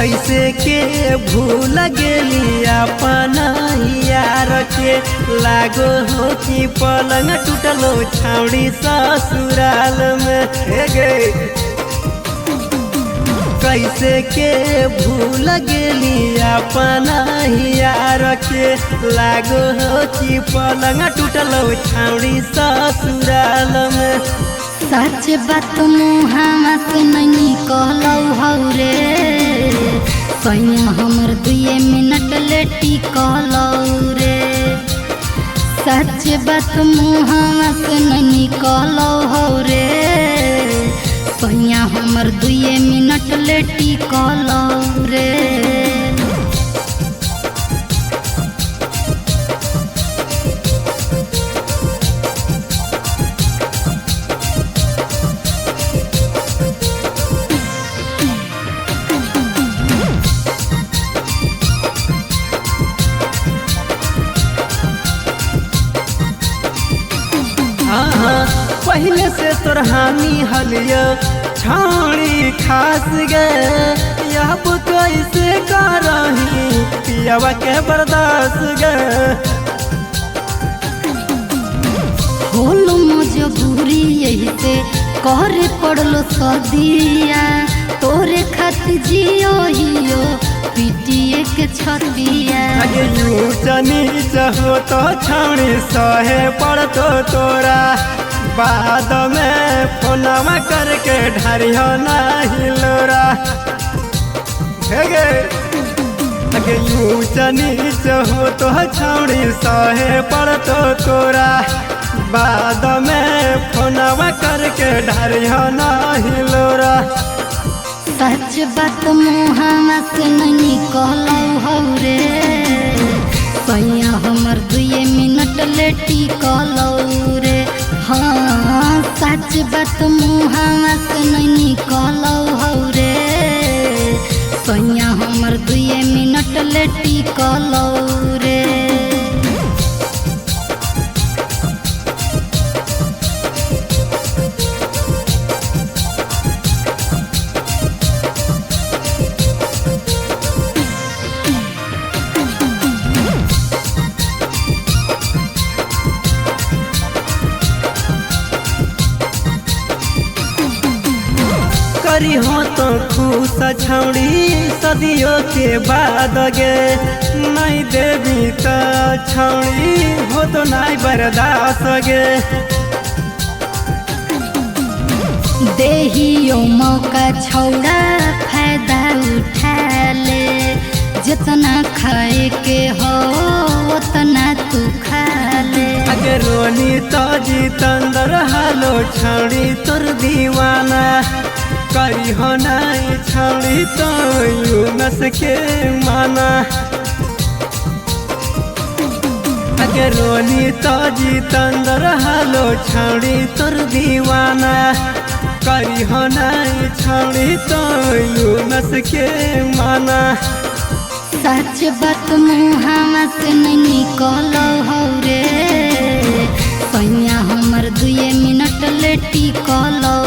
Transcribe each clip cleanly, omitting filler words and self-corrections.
कैसे के भूल गेली अपना यार के। लागो हो कि पलंग टूटलो छावड़ी ससुराल में। हे गे कैसे के भूल गेली अपना यार के। लागो हो कि पलंग टूटलो छावड़ी ससुराल में। सच बात मुहावा से नहीं कहलौ हौ रे। सैया हमर 2 मिनट लेटी कहलौ रे। सच बात मुहावा से नहीं कहलौ हौ रे। सैया हमर 2 मिनट लेटी कहलौ रे। पहले से तोर हामी हलियो छाड़ी खास गए। अब कैसे करही पियावा के बर्दाश्त गए। होलो मजबूरी यही से करे पड़लो सदिया। तोरे खातिर जियो हियो पीटिए के छतिया। अगे ऊंच नीच हो तो छाड़ी सहे पड़तो तोरा। बाद में फोनवा करके ढारियो नहीं लोरा। अगे ऊंच नीच हो तो छाड़ी सहे पड़तो तोरा। बाद में फोनवा करके ढारियो नहीं लोरा। सच बात मुहावा से नहीं कहलौ हौ रे। सैया हमर 2 मिनट लेटी कहलौ रे। हाँ सच बात मुहावा से नहीं कहलौ हौ रे। सैया हमर 2 मिनट लेटी कहलौ रे। करी हो तो खुश छौड़ी सदियों के बाद गे। नहीं देवी तो छौड़ी हो तो नहीं बर्दाश्त गे। देहियो मौका छौड़ा फायदा उठा ले। जितना खाए के हो उतना तू खा ले। अगे रोनी तो जितंदर हालो छौड़ी तोर दीवाना। करी हो नहीं छौड़ी तो यूनस के माना। अगे रोनी तो जितंदर हालो छौड़ी तोर दीवाना। करी हो नहीं छौड़ी तो यूनस के माना। सच बात मुहावा से नहीं कहलौ हौ रे। सैया हमर 2 मिनट लेटी कहलौ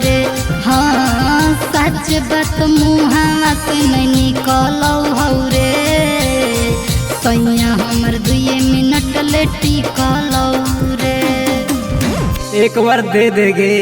रे। हाँ सच बात मुहावा से नहीं कहलौ हौ रे। सैया हमर 2 मिनट लेटी कहलौ रे। एक बार दे देगे।